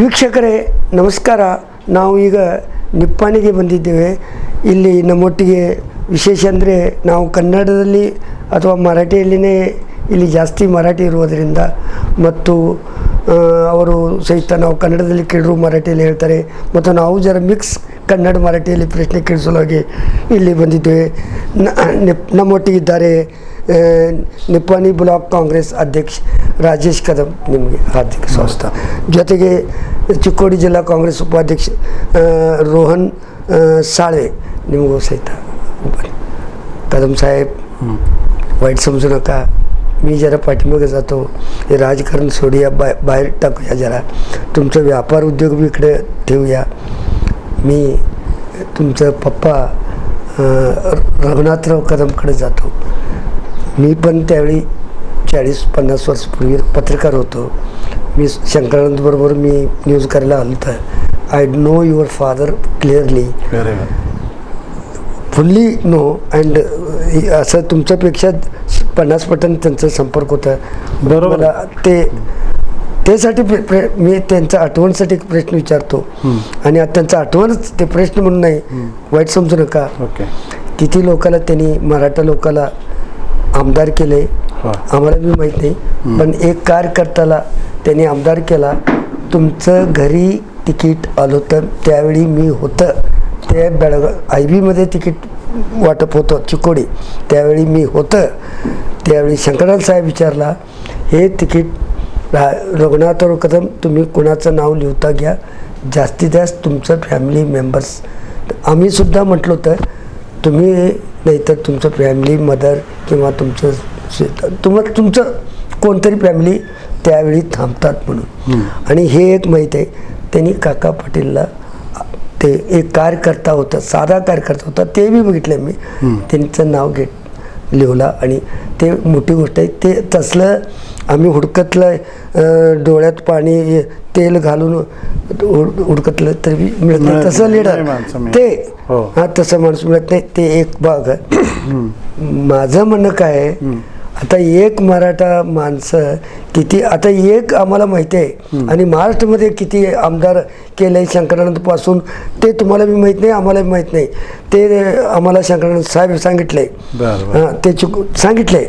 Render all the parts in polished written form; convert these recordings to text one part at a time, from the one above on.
ವೀಕ್ಷಕರೇ ನಮಸ್ಕಾರ. ನಾವು ಈಗ ನಿಪ್ಪಾಣಿಗೆ ಬಂದಿದ್ದೇವೆ. ಇಲ್ಲಿ ನಮ್ಮೊಟ್ಟಿಗೆ ವಿಶೇಷ ಅಂದರೆ ನಾವು ಕನ್ನಡದಲ್ಲಿ ಅಥವಾ ಮರಾಠಿಯಲ್ಲಿನೇ ಇಲ್ಲಿ ಜಾಸ್ತಿ ಮರಾಠಿ ಇರುವುದರಿಂದ ಮತ್ತು ಅವರು ಸಹಿತ ನಾವು ಕನ್ನಡದಲ್ಲಿ ಕೇಳಿದ್ರು ಮರಾಠಿಯಲ್ಲಿ ಹೇಳ್ತಾರೆ ಮತ್ತು ನಾವು ಜರ ಮಿಕ್ಸ್ ಕನ್ನಡ ಮರಾಠಿಯಲ್ಲಿ ಪ್ರಶ್ನೆ ಕೇಳಿಸಲುವಾಗಿ ಇಲ್ಲಿ ಬಂದಿದ್ದೇವೆ. ನಮ್ಮೊಟ್ಟಿಗಿದ್ದಾರೆ ನಿಪ್ಪಾಣಿ ಬ್ಲಾಕ್ ಕಾಂಗ್ರೆಸ್ ಅಧ್ಯಕ್ಷ ರಾಜೇಶ್ ಕದಂ, ನಿಮಗೆ ಹಾರ್ದಿಕ ಸ್ವಾಗತ. ಜೊತೆಗೆ ಚಿಕ್ಕೋಡಿ ಜಿಲ್ಲಾ ಕಾಂಗ್ರೆಸ್ ಉಪಾಧ್ಯಕ್ಷ रोहन साळवे, निमगो सहित कदम साहेब वाईट समजू नका. मी जरा पाठीमागे जातो, हे राजकारण सोडूया, बाहेर टाकूया, जरा तुमचा व्यापार उद्योग बी इकडे ठेवूया. मी तुमचं पप्पा रघुनाथराव कदमकडे जातो. मी पण त्यावेळी 40-50 वर्षापूर्वी पत्रकार होतो. मी शंकरानंदबरोबर मी न्यूज करायला आलो तर I know your father clearly, fully know. And असं तुमच्यापेक्षा 50 पटन त्यांचा संपर्क होता. बरोबर. त्यासाठी मी त्यांचा आठवणसाठी एक प्रश्न विचारतो आणि त्यांचा आठवणच ते प्रश्न म्हणून नाही, वाईट समजू नका. किती लोकाला त्यांनी मराठा लोकाला आमदार केले आम्हाला बी माहीत नाही, पण एक कार्यकर्त्याला त्यांनी आमदार केला. तुमचं घरी तिकीट आलं होतं त्यावेळी मी होतं. ते बेळगाव IB-मध्ये तिकीट वाटप होतं चिकोडी, त्यावेळी मी होतं. त्यावेळी शंकरराव साहेब विचारला, हे तिकीट रघुनाथराव कदम तुम्ही कुणाचं नाव लिहता घ्या, जास्तीत जास्त तुमचं फॅमिली मेंबर्स. आम्हीसुद्धा म्हटलं होतं तुम्ही नाहीतर तुमचं फॅमिली मदर किंवा तुमचं कोणतरी फॅमिली त्यावेळी थांबतात म्हणून. आणि हे एक माहीत आहे, त्यांनी काका पाटीलला ते एक कार्यकर्ता होता, साधा कार्यकर्ता होता, ते बी बघितलं मी. त्यांचं नाव लिहिलं आणि ते मोठी गोष्ट आहे. ते तसलं आम्ही हुडकतलं, डोळ्यात पाणी तेल घालून हुडकतलं तरी मिळत नाही तसं लीडर ते. हा, तसं माणूस मिळत नाही, ते एक भाग आहे. माझं म्हणणं काय आहे, आता एक मराठा माणसं किती, आता एक आम्हाला माहिती आहे आणि महाराष्ट्रामध्ये किती आमदार केले शंकरानंदपासून ते तुम्हाला बी माहीत नाही, आम्हाला बी माहीत नाही. ते आम्हाला शंकरानंद साहेब सांगितले, ते सांगितले.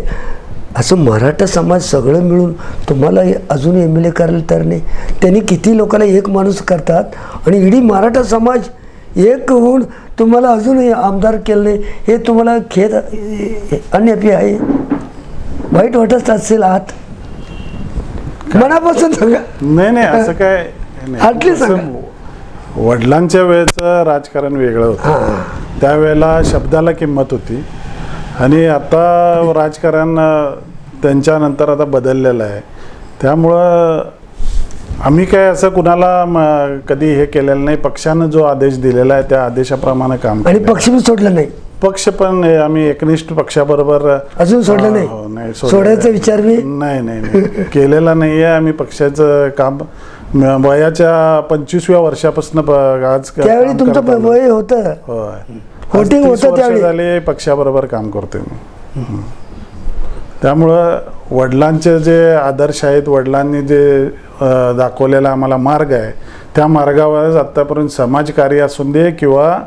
असं मराठा समाज सगळं मिळून तुम्हाला अजून MLA करायला तर नाही. त्यांनी किती लोकांना एक माणूस करतात आणि इडी मराठा समाज एक होऊन तुम्हाला अजूनही आमदार केलं नाही, हे तुम्हाला खेद अन्यपी आहे. वाईट वाटत असेल आत मनापासून सांगा. नाही असं काय आटली सांगा. वडिलांच्या वेळेचं राजकारण वेगळं होतं, त्यावेळेला शब्दाला किंमत होती आणि आता राजकारण त्यांच्यानंतर आता बदललेलं आहे. त्यामुळं आम्ही काय असं कुणाला कधी हे केलेलं नाही. पक्षानं जो आदेश दिलेला आहे त्या आदेशाप्रमाणे काम आणि पक्ष पण सोडलं नाही. पक्ष पण आम्ही एकनिष्ठ पक्षाबरोबर अजून सोडलं नाही. सोडायचा विचार मी नाही केलेला नाही आहे. आम्ही पक्षाचं काम वयाच्या 25व्या वर्षापासून आज त्यावेळी तुमचं वय होतं, होटिंग होतं त्यावेळी झाले पक्षाबरोबर काम करतोय मी. त्यामुळं वडिलांचे जे आदर्श आहेत, वडिलांनी जे दाखवलेला आम्हाला मार्ग आहे, त्या मार्गावरच आत्तापर्यंत समाजकार्य असू दे किंवा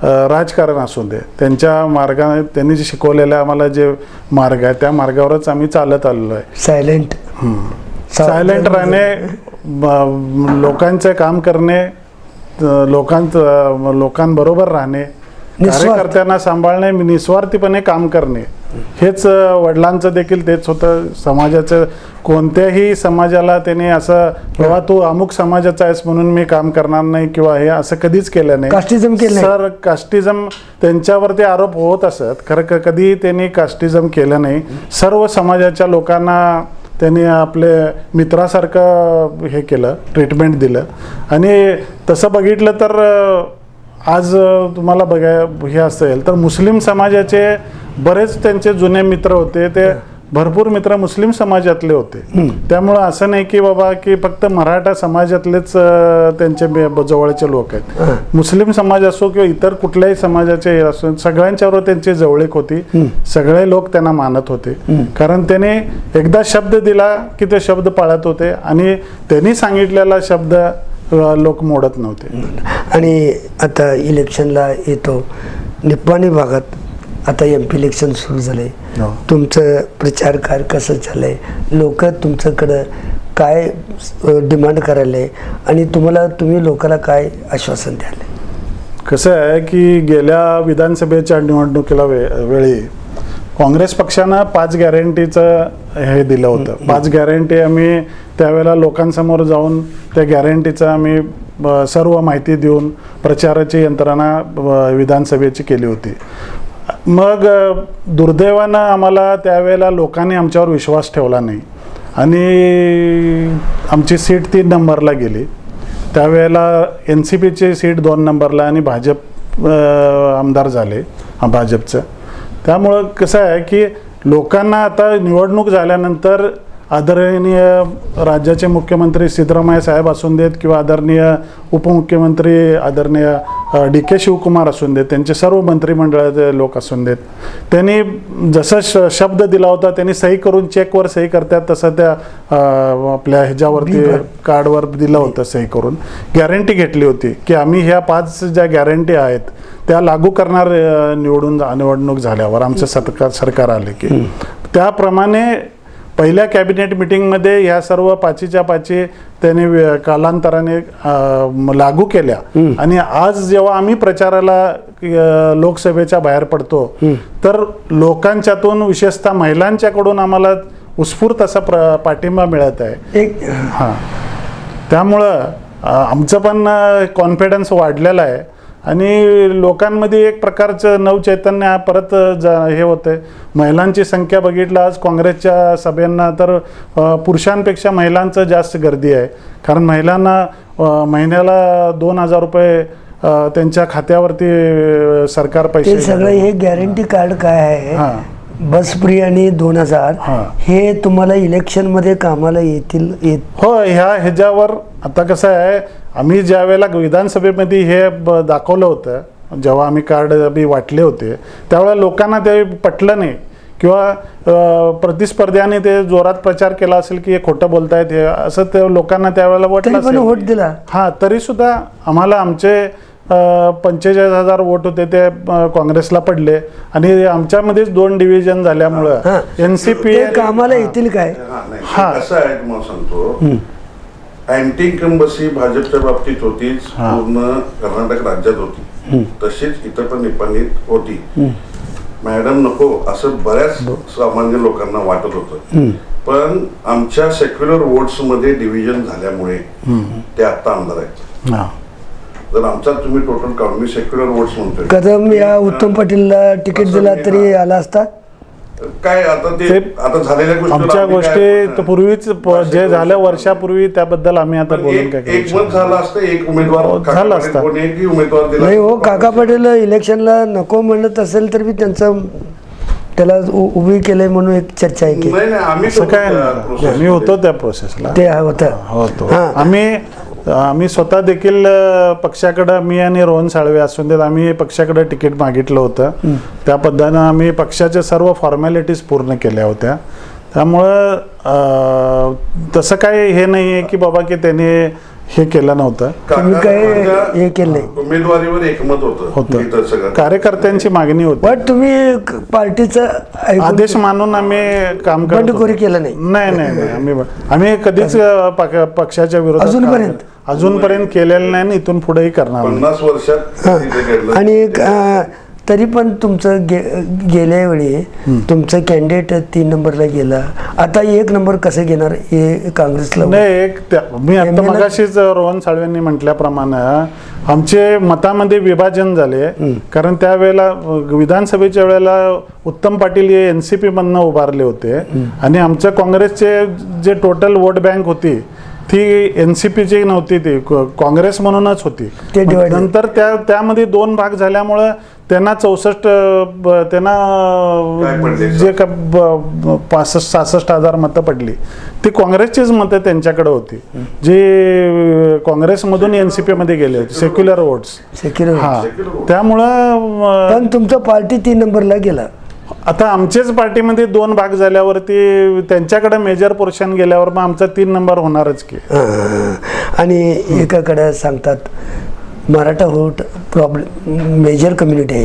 राजकारण असू दे, त्यांच्या मार्गाने त्यांनी जे शिकवलेलं आम्हाला जे मार्ग आहे त्या मार्गावरच आम्ही चालत आलेलो आहे. सायलेंट राहणे, लोकांचे काम करणे, लोकांबरोबर राहणे, कार्यकर्त्यांना सांभाळणे, निस्वार्थीपणे काम करणे, हेच वडिलांचं देखील तेच होतं. समाजाचं कोणत्याही समाजाला त्याने असं बाबा तू अमुक समाजाचा आहेस म्हणून मी काम करणार नाही किंवा हे असं कधीच केलं नाही. कास्टिझम केलं सर, कास्टिझम त्यांच्यावरती आरोप होत असत, खरं कधी त्यांनी कास्टिझम केलं नाही. सर्व समाजाच्या लोकांना त्यांनी आपले मित्रासारखं हे केलं, ट्रीटमेंट दिलं. आणि तसं बघितलं तर आज तुम्हाला हे असेल तर मुस्लिम समाजाचे बरेच त्यांचे जुने मित्र होते, ते भरपूर मित्र मुस्लिम समाजातले होते. त्यामुळं असं नाही की बाबा की फक्त मराठा समाजातलेच त्यांचे जवळचे लोक आहेत. मुस्लिम समाज असो किंवा इतर कुठल्याही समाजाचे असो, सगळ्यांच्यावर त्यांची जवळीक होती. सगळे लोक त्यांना मानत होते, कारण त्याने एकदा शब्द दिला की ते शब्द पाळत होते आणि त्यांनी सांगितलेला शब्द लोक मोडत नव्हते. आणि आता इलेक्शनला येतो, निप्पाणी भागात आता MP इलेक्शन सुरू झाले, हो. तुमचं प्रचार कार्य कसं झालंय, लोक तुमच्याकडं काय डिमांड करायला आणि तुम्ही लोकांना काय आश्वासन द्याल? कसं आहे की गेल्या विधानसभेच्या निवडणुकीला वेळी काँग्रेस पक्षानं 5 गॅरंटीचं हे दिलं होतं. 5 गॅरंटी आम्ही त्यावेळेला लोकांसमोर जाऊन त्या गॅरंटीचं आम्ही सर्व माहिती देऊन प्रचाराची यंत्रणा विधानसभेची केली होती. मग दुर्दैवानं आम्हाला त्यावेळेला लोकांनी आमच्यावर विश्वास ठेवला नाही आणि आमची सीट 3 नंबरला गेली. त्यावेळेला NCPची सीट 2 नंबरला आणि भाजप आमदार झाले भाजपचं. त्यामुळं कसं आहे की लोकांना आता निवडणूक झाल्यानंतर आदरणीय राज्याचे मुख्यमंत्री सिद्धरामय्या साहेब असून देत किंवा आदरणीय उपमुख्यमंत्री आदरणीय DK शिवकुमार असून देत, त्यांचे सर्व मंत्रिमंडळाचे लोक असून देत, त्यांनी जसं शब्द दिला होता त्यांनी सही करून चेकवर सही करतात तसं त्या आपल्या ह्याच्यावरती कार्डवर दिलं होतं सही करून. गॅरंटी घेतली होती की आम्ही ह्या 5 ज्या गॅरंटी आहेत त्या लागू करणार निवडणूक झाल्यावर आमचं सरकार आले की. त्याप्रमाणे पहिल्या कॅबिनेट मिटिंगमध्ये ह्या सर्व 5च्या 5 त्याने कालांतराने लागू केल्या. आणि आज जेव्हा आम्ही प्रचाराला लोकसभेच्या बाहेर पडतो तर लोकांच्यातून विशेषतः महिलांच्याकडून आम्हाला उत्स्फूर्त असा पाठिंबा मिळत आहे. हां, त्यामुळं आमचं पण कॉन्फिडन्स वाढलेला आहे आणि लोकांमध्ये एक प्रकारचं नवचैतन्य परत हे होतंय. महिलांची संख्या बघितलं आज काँग्रेसच्या सभेंना तर पुरुषांपेक्षा महिलांचं जास्त गर्दी आहे. कारण महिलांना महिन्याला 2,000 रुपये त्यांच्या खात्यावरती सरकार पैसे. सगळं हे गॅरंटी कार्ड काय आहे, बस फ्री आणि 2,000 हे तुम्हाला इलेक्शनमध्ये कामाला येतील? हो, ह्याच्यावर आता कसं आहे, आम्ही ज्या वेळेला विधानसभेमध्ये हे दाखवलं होतं, जेव्हा आम्ही कार्ड वाटले होते त्यावेळेला लोकांना ते पटलं नाही किंवा प्रतिस्पर्ध्याने ते जोरात प्रचार केला असेल की हे खोटं बोलतायत हे असं ते लोकांना त्यावेळेला वाटलं असेल. वोट दिला. हां, तरी सुद्धा आम्हाला आमचे 45,000 वोट होते ते काँग्रेसला पडले आणि आमच्यामध्येच 2 डिव्हिजन झाल्यामुळं NCP कामाला येतील काय? हा, असं आहे तुम्हाला सांगतो, अँटी इन्कम्बन्सी भाजपच्या बाबतीत होतीच, पूर्ण कर्नाटक राज्यात होती, तशीच इतर पण निपाणीत होती. मॅडम नको असं बऱ्याच सामान्य लोकांना वाटत होतं. पण आमच्या सेक्युलर वोट्स मध्ये डिव्हिजन झाल्यामुळे ते आता आमदार आहेत. जर आमचा तुम्ही टोटल काउंट, मी सेक्युलर वोट्स म्हणतोय, कदम या उत्तम पाटीलला तिकीट दिला तरी आला असता काय? आता ते आता झालेल्या आमच्या गोष्टी पूर्वीच जे झाल्या वर्षापूर्वी त्याबद्दल आम्ही आता बोलून काय एक मत झालं असतं, एक उमेदवार झालं असतं. कोणी उमेदवार दिला नाही हो. काका पाटील इलेक्शनला नको म्हणत असेल तर बी त्यांचं त्याला उभी केलंय म्हणून एक चर्चा आहे की नाही आम्ही काय आम्ही होतो त्या प्रोसेसला. ते होतं. आम्ही स्वतः देखील पक्षाकडं, मी आणि रोहन साळवे असून देत, आम्ही पक्षाकडे तिकीट मागितलं होतं. त्या पद्धतीनं आम्ही पक्षाच्या सर्व फॉर्मॅलिटीज पूर्ण केल्या होत्या. त्यामुळं तसं काय हे नाही आहे की बाबा की त्याने हे केलं नव्हतं. तुम्ही काय हे केलंय? उमेदवारीवर एकमत होतं, कार्यकर्त्यांची मागणी होती. पण तुम्ही पार्टीचा आदेश मानून आम्ही काम बंडखोरी केलं नाही? नाही, आम्ही कधीच पक्षाच्या विरोधात अजूनपर्यंत केलेलं नाही आणि इथून पुढेही करणार 50 वर्षात. आणि तरी पण तुमचं गेल्या वेळी तुमचं कॅन्डिडेट 3 नंबरला गेला, आता 1 नंबर कसं घेणार हे काँग्रेसला? नाही, मी आता मगाशीच रोहन साळवेंनी म्हटल्याप्रमाणे आमचे मतामध्ये विभाजन झाले. कारण त्यावेळेला विधानसभेच्या वेळेला उत्तम पाटील हे NCP मधनं उभारले होते आणि आमच्या काँग्रेसचे जे टोटल वोट बँक होती ती NCPची नव्हती, ती काँग्रेस म्हणूनच होती. नंतर त्यामध्ये 2 भाग झाल्यामुळं त्यांना 64 त्यांना जे 65-66 हजार मतं पडली ती काँग्रेसचीच मतं त्यांच्याकडे होती, जे काँग्रेसमधून NCP मध्ये गेले होते, सेक्युलर वोट्स. सेक्युलर. त्यामुळं पण तुमचा पार्टी 3 नंबरला गेला. आता आमच्याच पार्टीमध्ये 2 भाग झाल्यावरती त्यांच्याकडे मेजर पोर्शन गेल्यावर मग आमचा 3 नंबर होणारच की. आणि एकाकडे सांगतात मराठा होट प्रॉब्लेम मेजर कम्युनिटी आहे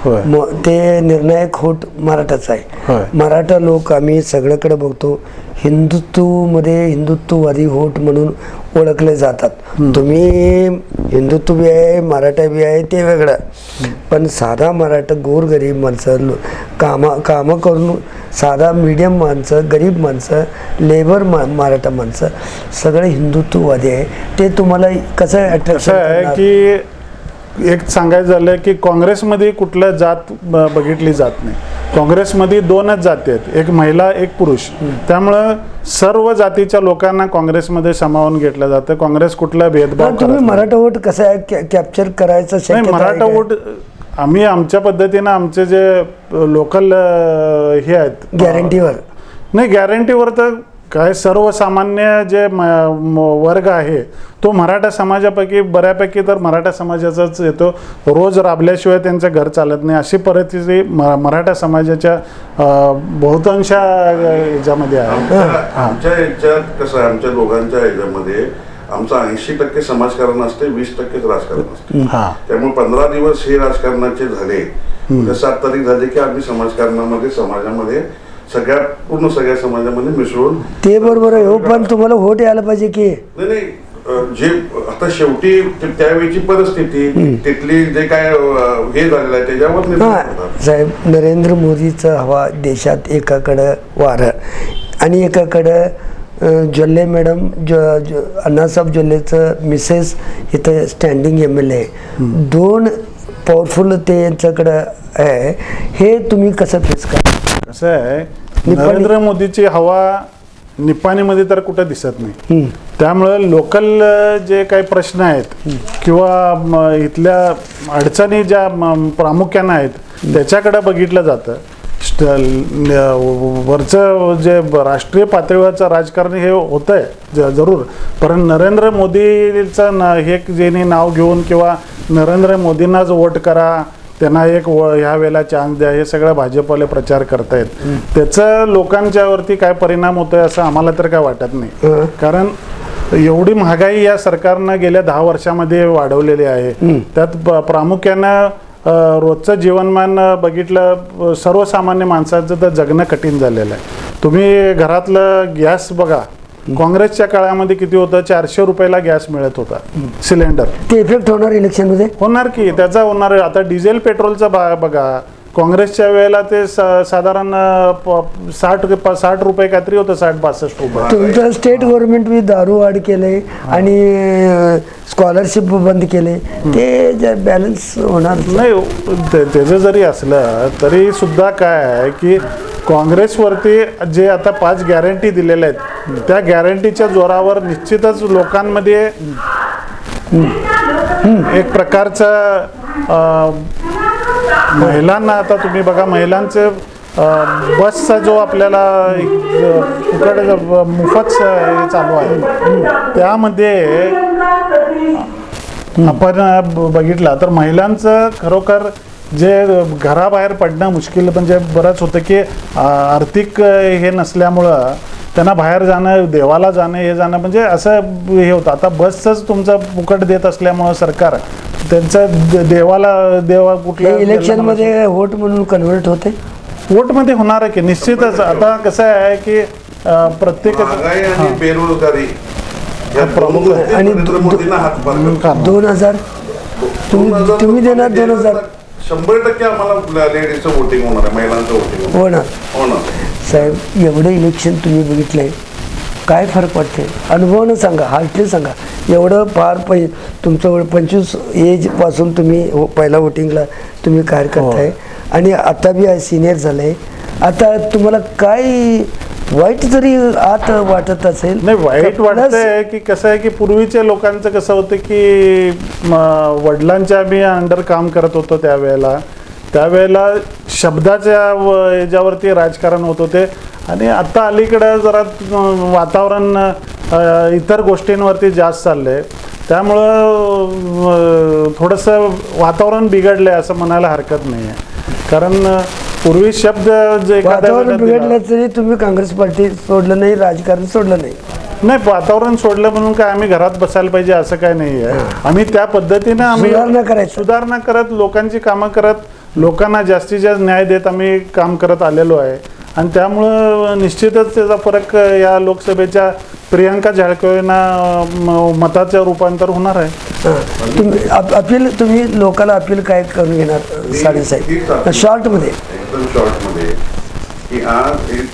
होय. इथं. मग ते निर्णायक होट मराठाच आहे. होय. मराठा लोक आम्ही सगळीकडे बघतो हिंदुत्वमध्ये हिंदुत्ववादी होट म्हणून ओळखले जातात. तुम्ही हिंदुत्व बी आहे मराठा बी आहे ते वेगळं, पण साधा मराठा गोरगरीब माणसं कामं करून साधा मीडियम माणसं गरीब माणसं लेबर मराठा माणसं सगळे हिंदुत्ववादी आहे. ते तुम्हाला कसं कसं अट्रॅक्शन आहे की एक सांगायचं झालं की काँग्रेसमध्ये कुठलं जात बघितली जात नाही. काँग्रेसमध्ये 2च जाती आहेत, एक महिला एक पुरुष. त्यामुळं सर्व जातीच्या लोकांना काँग्रेसमध्ये सामावून घेतलं जातं. काँग्रेस कुठला भेदभाव तुम्ही करत नाही. मराठा वोट कसं आहे कॅप्चर करायचं नाही, शक्यता आहे मराठा काय? वोट आम्ही आमच्या पद्धतीनं आमचे जे लोकल हे आहेत गॅरंटीवर नाही, गॅरंटीवर तर काय सर्वसामान्य जे वर्ग आहे तो मराठा समाजापैकी बऱ्यापैकी तर मराठा समाजाचाच येतो. रोज राबल्याशिवाय त्यांचं घर चालत नाही अशी परिस्थिती मराठा समाजाच्या बहुतांश ह्याच्यामध्ये आहे. आमच्या ह्याच्यात कसं आहे, आमच्या दोघांच्या ह्याच्यामध्ये आमचं 80% समाजकारण असते, 20%च राजकारण असते. त्यामुळे 15 दिवस हे राजकारणाचे झाले, 7 तारीख झाले की आम्ही समाजकारणामध्ये समाजामध्ये पूर्ण सगळ्या समाजामध्ये मिसळून. ते बरोबर आहे हो, पण तुम्हाला व्होट यायला पाहिजे की नाही जे आता शेवटी त्यावेळीची परिस्थिती तिथली जे काय हे झालेलं आहे त्याच्यावर निर्भर करतात. साहेब नरेंद्र मोदीचं हवा देशात एकाकडं वारं आणि एकाकडं जोल्ले मॅडम अण्णासाहेब जोल्लेचं मिसेस इथं स्टँडिंग MLA 2 पॉवरफुल ते यांच्याकडं आहे. हे तुम्ही कसं फेस करा? कसं आहे नरेंद्र मोदीची हवा निपाणीमध्ये तर कुठं दिसत नाही. त्यामुळं लोकल जे काही प्रश्न आहेत किंवा इथल्या अडचणी ज्या प्रामुख्यानं आहेत त्याच्याकडे बघितलं जातं. वरचं जे राष्ट्रीय पातळीवरचं राजकारण हे होतं आहे जरूर, पण नरेंद्र मोदीचं हे ज्यांनी नाव घेऊन किंवा नरेंद्र मोदींनाच वोट करा त्यांना एक ह्या वेळेला चान्स द्या हे सगळं भाजपवाले प्रचार करतायत. त्याचं लोकांच्यावरती काय परिणाम होतोय असं आम्हाला तर काय वाटत नाही. कारण एवढी महागाई या सरकारनं गेल्या 10 वर्षामध्ये वाढवलेली आहे. त्यात प्रामुख्यानं रोजचं जीवनमान बघितलं सर्वसामान्य माणसाचं तर जगणं कठीण झालेलं आहे. तुम्ही घरातलं गॅस बघा, काँग्रेसच्या काळामध्ये किती होतं, 400 रुपयाला गॅस मिळत होता सिलेंडर. ते इफेक्ट होणार इलेक्शनमध्ये? होणार की, त्याचा होणार. आता डिझेल पेट्रोलचं बघा, काँग्रेसच्या वेळेला ते साधारण 60 रुपये काहीतरी होतं, 60-62 रुपये. तुमचं स्टेट गव्हर्नमेंट बी दारू वाढ केले आणि स्कॉलरशिप बंद केले, ते जे बॅलन्स होणार नाही. त्याचं जरी असलं तरी सुद्धा काय आहे की काँग्रेसवरती जे आता 5 गॅरंटी दिलेल्या आहेत त्या गॅरंटीच्या जोरावर निश्चितच लोकांमध्ये एक प्रकारचं महिलांना, आता तुम्ही बघा महिलांचे बसचा जो आपल्याला मोफत चालू आहे त्यामध्ये आपण बघितला तर महिलांचं खरोखर जे घराबाहेर पडणं मुश्किल म्हणजे बरंच होतं की आर्थिक हे नसल्यामुळं त्यांना बाहेर जाणं, देवाला जाणं, हे जाणं म्हणजे असं हे होतं. आता बसचंच तुमचं फुकट देत असल्यामुळं सरकार त्यांचं देवा कुठल्या इलेक्शनमध्ये वोट म्हणून कन्व्हर्ट होते. वोटमध्ये होणार आहे की निश्चितच. आता कसं आहे की प्रत्येक महागाई आणि बेरोजगारी या प्रमुख गोष्टी आणि नरेंद्र मोदींना हातभार 2000 तुम्ही देणार 2000 100% आम्हाला लेडीजचं वोटिंग होणार आहे, महिलांचं वोटिंग होणार. साहेब एवढं इलेक्शन तुम्ही बघितलंय, काय फरक वाटते? अनुभवानं सांगा, हार्टली सांगा. एवढं फार तुमचं 25 एजपासून तुम्ही पहिला वोटिंगला तुम्ही काय करताय आणि आता बी सिनियर झालंय. आता तुम्हाला काय वाईट जरी आत वाटत असेल? नाही, वाईट वाटतंय की कसं आहे की पूर्वीच्या लोकांचं कसं होतं की वडिलांच्या मी अंडर काम करत होतो त्यावेळेला शब्दाच्या याच्यावरती राजकारण होत होते आणि आता अलीकडं जरा वातावरण इतर गोष्टींवरती जास्त चाललंय. त्यामुळं थोडंसं वातावरण बिघडलंय असं म्हणायला हरकत नाही आहे. कारण पूर्वी शब्द जे एखाद्या वातावरण वेळेला दिला- बिघडलं तरी तुम्ही काँग्रेस पार्टी सोडलं नाही, राजकारण सोडलं नाही. नाही, वातावरण सोडलं म्हणून काय आम्ही घरात बसायला पाहिजे असं काय नाही आहे. आम्ही त्या पद्धतीनं आम्ही सुधारणा करायचं. सुधारणा करत, लोकांची कामं करत, लोकांना जास्तीत जास्त न्याय देत आम्ही काम करत आलेलो आहे. आणि त्यामुळं निश्चितच त्याचा फरक या लोकसभेच्या प्रियंका जारकिहोलींना मताचं रूपांतर होणार आहे. हां. तुम्ही अपील, तुम्ही लोकांना अपील काय करून घेणार साडेसाहेब शॉर्टमध्ये? एकदम शॉर्टमध्ये की आज एक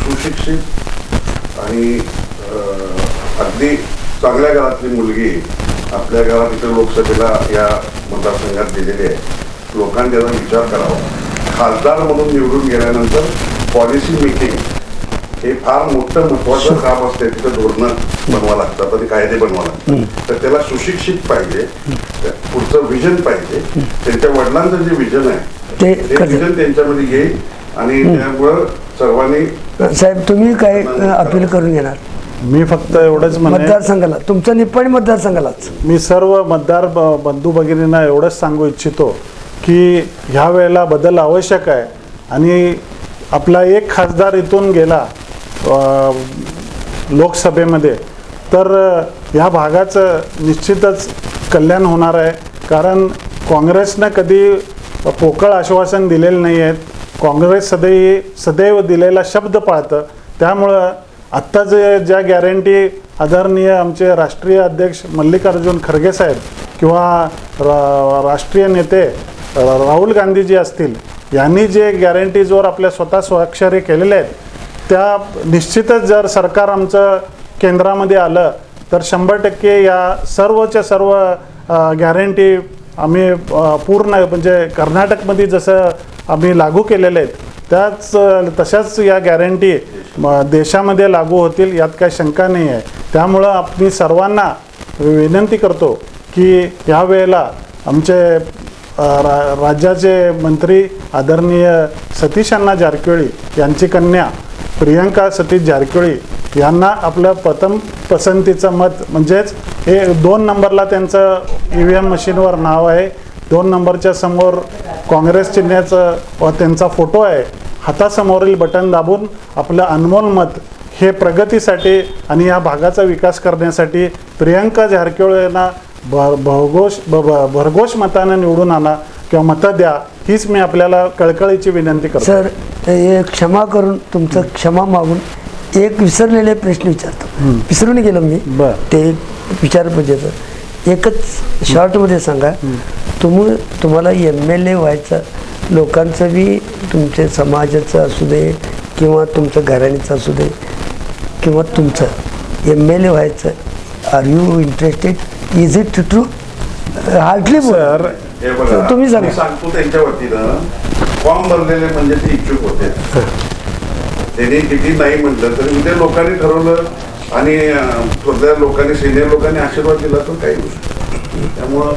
सुशिक्षित आणि अगदी चांगल्या घरातली मुलगी आपल्या घरात इथं लोकसभेला या मतदारसंघात दिलेली आहे. लोकांनी त्याचा विचार करावा. खासदार म्हणून निवडून गेल्यानंतर पॉलिसी मेकिंग हे फार मोठं महत्वाचं काम असते. तिथं धोरणं बनवा लागतात आणि कायदे बनवा लागतात. तर त्याला सुशिक्षित पाहिजे, पुढचं विजन पाहिजे. त्यांच्या वडिलांचं जे विजन आहे ते ते विजन त्यांच्यामध्ये येईल आणि त्यामुळं सर्वांनी. साहेब तुम्ही काय अपील करून घेणार मी फक्त एवढंच म्हणेन, मतदारसंघाला, तुमच्या निप्पाणी मतदारसंघालाच? मी सर्व मतदार बंधू भगिनींना एवढंच सांगू इच्छितो की ह्या वेळेला बदल आवश्यक आहे. आणि आपला एक खासदार इथून गेला लोकसभेमध्ये तर या भागाचं निश्चितच कल्याण होणार आहे. कारण काँग्रेसनं कधी पोकळ आश्वासन दिलेलं नाही आहेत. काँग्रेस सदैव दिलेला शब्द पाळतं. त्यामुळं आत्ता ज्या गॅरंटी आदरणीय आमचे राष्ट्रीय अध्यक्ष मल्लिकार्जुन खरगे साहेब किंवा राष्ट्रीय नेते राहुल गांधीजी असतील, यांनी जे गॅरंटीजवर आपल्या स्वतः स्वाक्षरी केलेल्या आहेत, त्या निश्चितच जर सरकार आमचं केंद्रामध्ये आलं तर 100% या सर्वच्या सर्व गॅरंटी आम्ही पूर्ण म्हणजे कर्नाटकमध्ये जसं आम्ही लागू केलेले आहेत तशाच या गॅरंटी देशामध्ये लागू होतील, यात काही शंका नाही आहे. त्यामुळं आम्ही सर्वांना विनंती करतो की ह्या वेळेला आमचे राज्याचे मंत्री आदरणीय सतीश अण्णा जारकिहोली यांची कन्या प्रियंका सतीश जारकिहोली यांना आपलं प्रथम पसंतीचं मत, म्हणजेच हे 2 नंबरला त्यांचं EVM मशीनवर नाव आहे. 2 नंबरच्या समोर काँग्रेस चिन्हाचं व त्यांचा फोटो आहे. हातासमोरील बटन दाबून आपलं अनमोल मत हे प्रगतीसाठी आणि या भागाचा विकास करण्यासाठी प्रियंका जारकिहोली यांना भरघोष मतानं निवडून आणा किंवा मतं द्या, हीच मी आपल्याला कळकळीची विनंती करतो. सर, हे क्षमा करून तुमचं क्षमा मागून एक विसरलेले प्रश्न विचारतो. विसरून गेलो मी, ते विचार पाहिजे. तर एकच शॉर्टमध्ये सांगा, तुम्हाला MLA व्हायचं, लोकांचं बी तुमच्या समाजाचं असू दे किंवा तुमचं घराणीचं असू दे किंवा तुमचं MLA व्हायचं, are you interested? Is it true? Hardly sir, हे बघा, तुम्ही सांगा. मी सांगतो त्यांच्या वतीनं फॉर्म भरलेले म्हणजे ते इच्छुक होते. त्यांनी किती नाही म्हटलं तरी उद्या लोकांनी ठरवलं आणि थोड्या लोकांनी, सिनियर लोकांनी आशीर्वाद दिला तर काही होऊ शकतं. त्यामुळं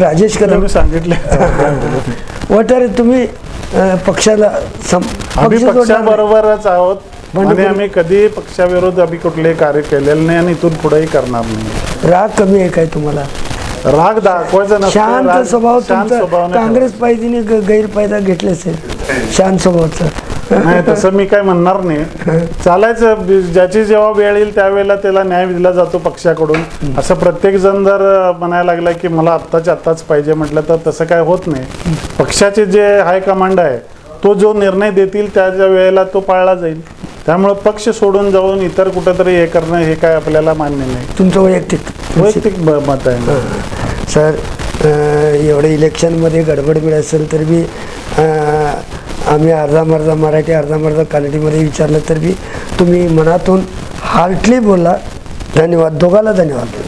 राजेश कदम सांगितले वाटारे तुम्ही पक्षाला आम्ही पक्षाबरोबरच आहोत आणि आम्ही कधी पक्षाविरोध आम्ही कुठले कार्य केलेलं नाही आणि इथून पुढेही करणार नाही. राग कमी आहे काय तुम्हाला? राग दाखवायचा नसतो. शांत स्वभाव शांत तुमचा. स्वभाव काँग्रेस पाहिजे गैरफायदा घेतले असेल शांत स्वभावाचा. नाही, तसं मी काय म्हणणार नाही. चालायचं, ज्याची जेव्हा वेळ येईल त्यावेळेला त्याला न्याय दिला जातो पक्षाकडून. असं प्रत्येक जण जर म्हणायला लागला की मला आत्ताच्या आत्ताच पाहिजे म्हटलं तर तसं काय होत नाही. पक्षाचे जे हायकमांड आहे तो जो निर्णय देतील त्याच्या वेळेला तो पाळला जाईल. त्यामुळे पक्ष सोडून जाऊन इतर कुठंतरी हे करणं हे काय आपल्याला मान्य नाही. तुमचं वैयक्तिक मत आहे. सर, एवढं इलेक्शनमध्ये गडबड मिळत असेल तर बी आम्ही अर्धा मराठी अर्धा कानडीमध्ये विचारलं तर बी तुम्ही मनातून हार्टली बोलला. धन्यवाद, दोघाला धन्यवाद.